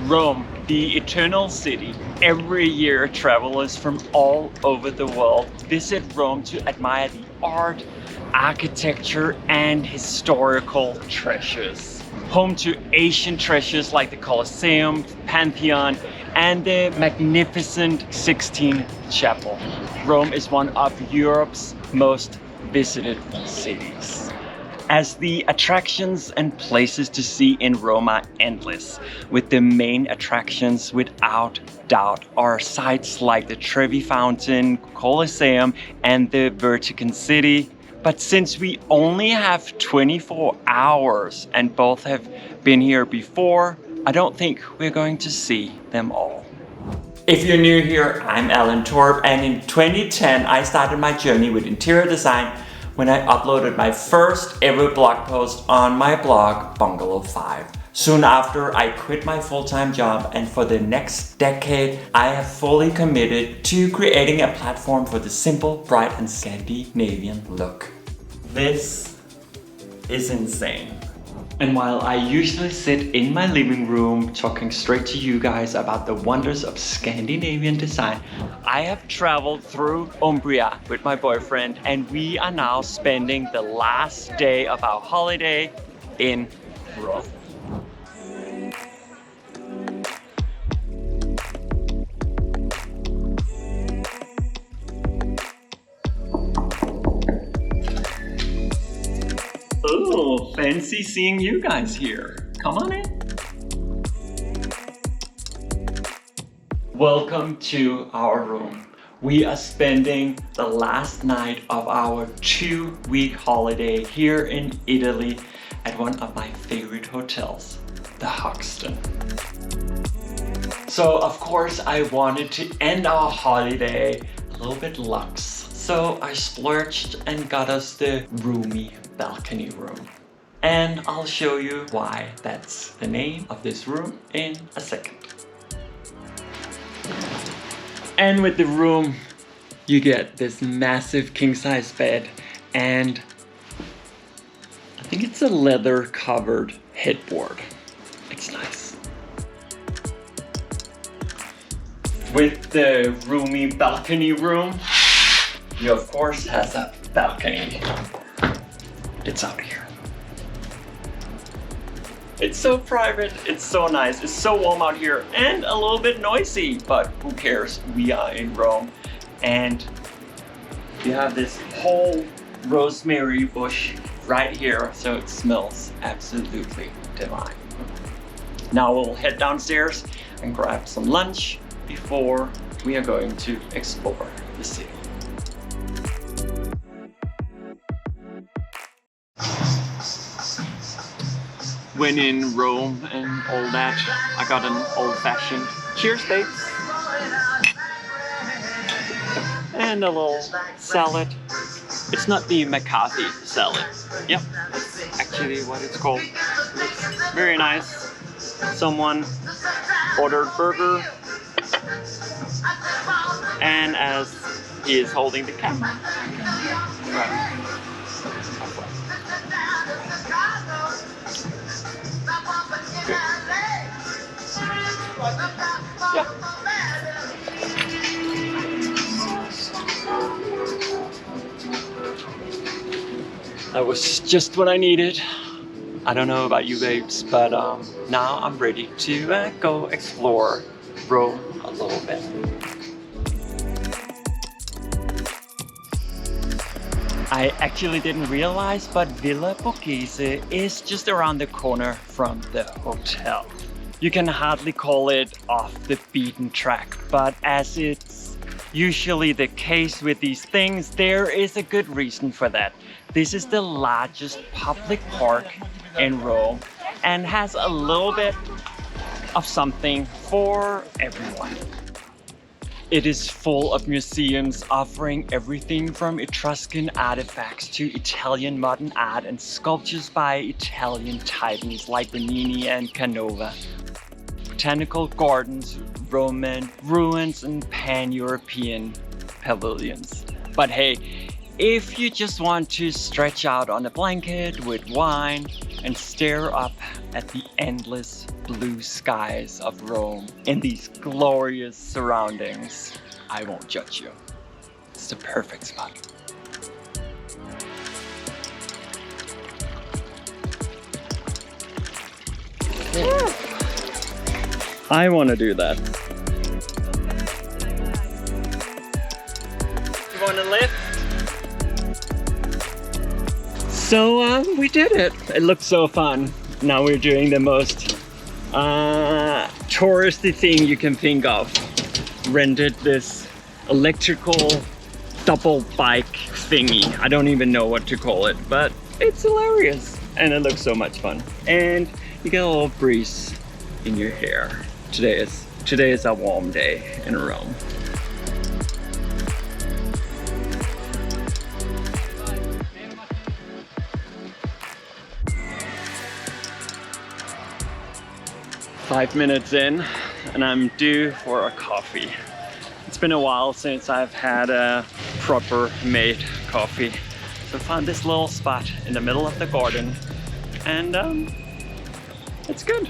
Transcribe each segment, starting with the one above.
Rome, the eternal city. Every year travelers from all over the world visit Rome to admire the art, architecture and historical treasures. Home to ancient treasures like the Colosseum, Pantheon and the magnificent Sixtine Chapel. Rome is one of Europe's most visited cities. As the attractions and places to see in Rome are endless, with the main attractions without doubt are sites like the Trevi Fountain, Colosseum and the Vatican City. But since we only have 24 hours and both have been here before, I don't think we're going to see them all. If you're new here, I'm Allan Torp, and in 2010 I started my journey with interior design when I uploaded my first ever blog post on my blog, Bungalow 5. Soon after, I quit my full-time job, and for the next decade, I have fully committed to creating a platform for the simple, bright and Scandinavian look. This is insane. And while I usually sit in my living room talking straight to you guys about the wonders of Scandinavian design, I have traveled through Umbria with my boyfriend, and we are now spending the last day of our holiday in Rome. Oh, fancy seeing you guys here. Come on in. Welcome to our room. We are spending the last night of our 2-week holiday here in Italy at one of my favorite hotels, the Hoxton. So of course I wanted to end our holiday a little bit luxe. So I splurged and got us the roomy balcony room. And I'll show you why that's the name of this room in a second. And with the room, you get this massive king-size bed and I think it's a leather covered headboard. It's nice. With the roomy balcony room, you of course has a balcony. It's out here. It's so private, it's so nice, it's so warm out here and a little bit noisy, but who cares? We are in Rome and you have this whole rosemary bush right here, so it smells absolutely divine. Now we'll head downstairs and grab some lunch before we are going to explore the city. When in Rome and all that, I got an old-fashioned cheers, babes. And a little salad. It's not the McCarthy salad. Yep, that's actually what it's called. It's very nice. Someone ordered burger. And as he is holding the camera, right. Yeah. That was just what I needed. I don't know about you babes, but now I'm ready to go explore Rome a little bit. I actually didn't realize, but Villa Borghese is just around the corner from the hotel. You can hardly call it off the beaten track, but as it's usually the case with these things, there is a good reason for that. This is the largest public park in Rome and has a little bit of something for everyone. It is full of museums offering everything from Etruscan artifacts to Italian modern art and sculptures by Italian titans like Bernini and Canova. Botanical gardens, Roman ruins and pan-European pavilions. But hey, if you just want to stretch out on a blanket with wine and stare up at the endless blue skies of Rome in these glorious surroundings, I won't judge you. It's the perfect spot. I want to do that. You want to lift? So we did it. It looked so fun. Now we're doing the most touristy thing you can think of. Rented this electrical double bike thingy. I don't even know what to call it, but it's hilarious and it looks so much fun. And you get a little breeze in your hair. Today is a warm day in Rome. Five minutes in and I'm due for a coffee. It's been a while since I've had a proper made coffee. So I found this little spot in the middle of the garden and it's good.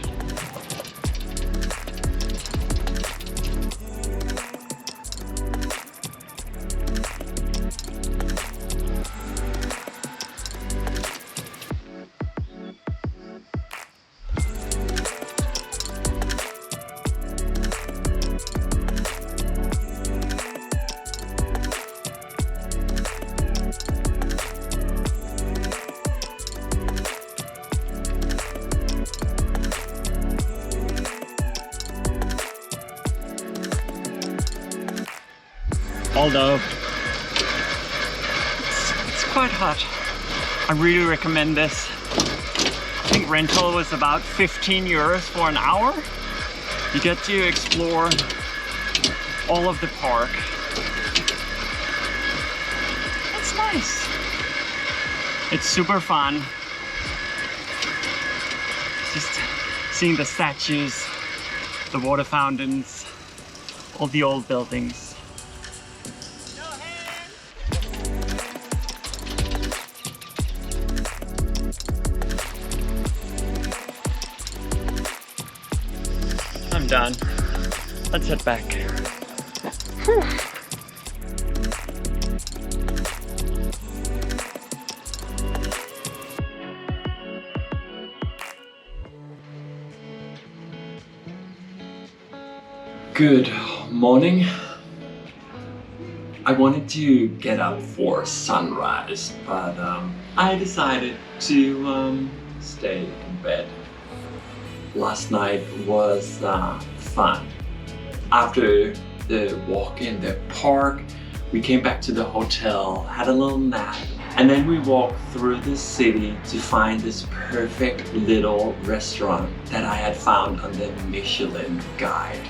Although it's quite hot. I really recommend this. I think rental was about 15 euros for an hour. You get to explore all of the park. It's nice. It's super fun. Just seeing the statues, the water fountains, all the old buildings. I'm done. Let's head back. Whew. Good morning. I wanted to get up for sunrise, but I decided to stay in bed. Last night was fun. After the walk in the park, we came back to the hotel, had a little nap, and then we walked through the city to find this perfect little restaurant that I had found on the Michelin guide.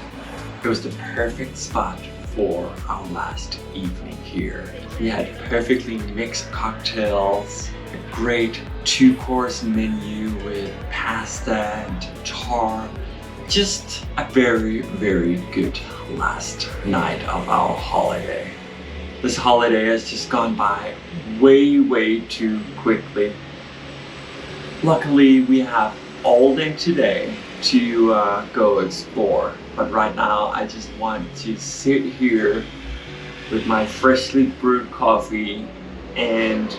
It was the perfect spot for our last evening here. We had perfectly mixed cocktails, a great two-course menu with pasta and tartar. Just a very, very good last night of our holiday. This holiday has just gone by way too quickly. Luckily, we have all day today to go explore. But right now, I just want to sit here with my freshly brewed coffee and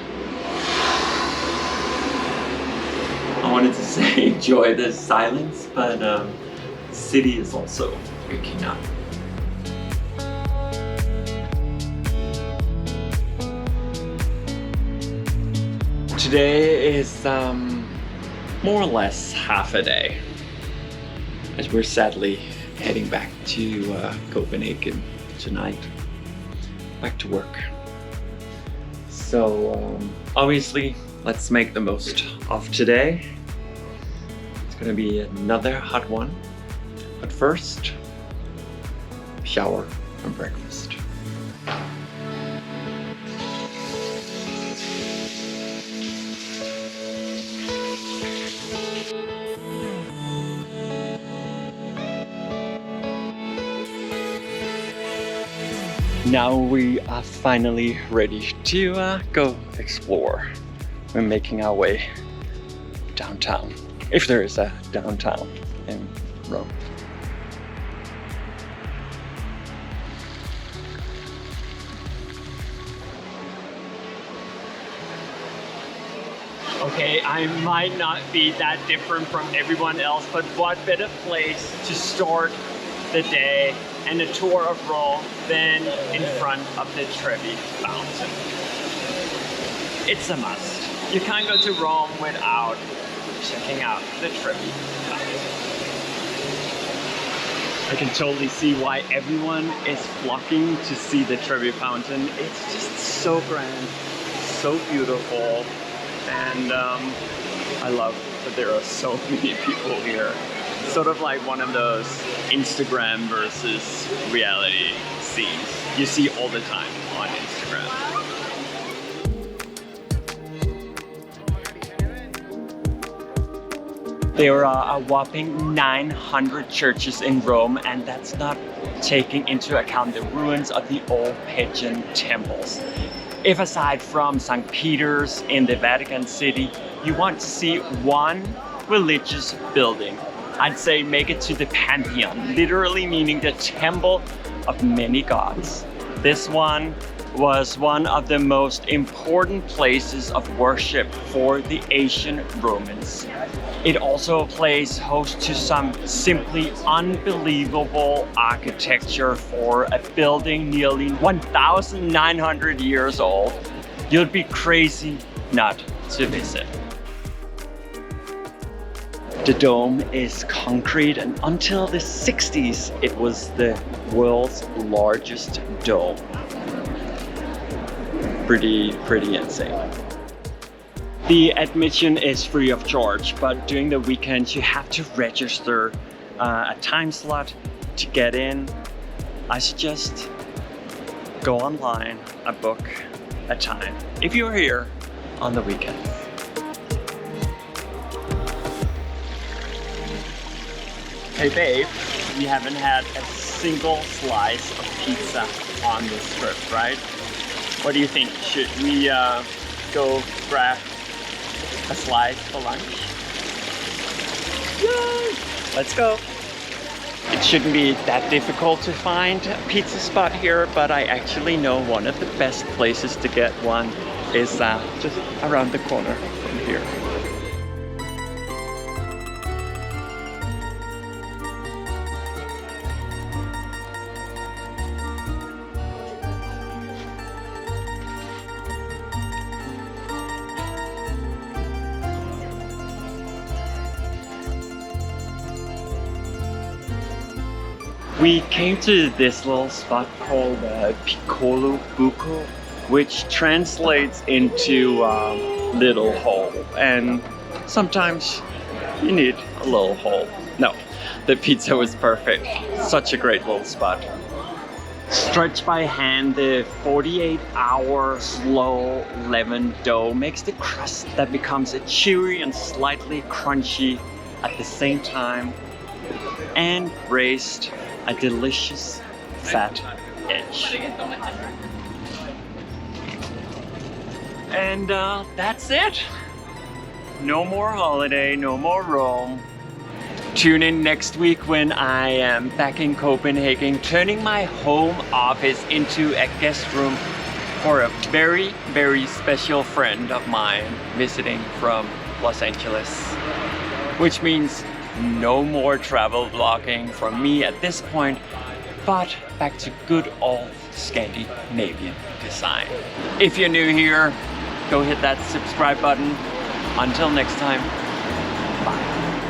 I wanted to say enjoy the silence, but the city is also waking up. Today is more or less half a day, as we're sadly heading back to Copenhagen tonight, back to work. So obviously, let's make the most of today. It's gonna be another hot one, but first, shower and breakfast. Now we are finally ready to go explore. We're making our way downtown, if there is a downtown in Rome. Okay, I might not be that different from everyone else, but what better place to start the day and a tour of Rome than in front of the Trevi fountain. It's a must. You can't go to Rome without checking out the Trevi fountain. I can totally see why everyone is flocking to see the Trevi fountain. It's just so grand, so beautiful. And I love that there are so many people here. It's sort of like one of those Instagram versus reality scenes you see all the time on Instagram. There are a whopping 900 churches in Rome, and that's not taking into account the ruins of the old pagan temples. If aside from St. Peter's in the Vatican City, you want to see one religious building, I'd say make it to the Pantheon, literally meaning the temple of many gods. This one was one of the most important places of worship for the ancient Romans. It also plays host to some simply unbelievable architecture for a building nearly 1,900 years old. You'd be crazy not to visit. The dome is concrete, and until the 60s it was the world's largest dome. Pretty insane. The admission is free of charge, but during the weekends you have to register a time slot to get in. I suggest go online and book a time if you're here on the weekend. Hey babe, we haven't had a single slice of pizza on this trip, right? What do you think? Should we go grab a slice for lunch? Yay! Let's go! It shouldn't be that difficult to find a pizza spot here, but I actually know one of the best places to get one is just around the corner from here. We came to this little spot called Piccolo Buco, which translates into little hole, and sometimes you need a little hole. No, the pizza was perfect. Such a great little spot. Stretched by hand, the 48-hour slow leavened dough makes the crust that becomes a chewy and slightly crunchy at the same time, and raised a delicious fat edge. And that's it. No more holiday, no more Rome. Tune in next week when I am back in Copenhagen, turning my home office into a guest room for a very, very special friend of mine visiting from Los Angeles. Which means no more travel vlogging from me at this point, but back to good old Scandinavian design. If you're new here, go hit that subscribe button. Until next time, bye.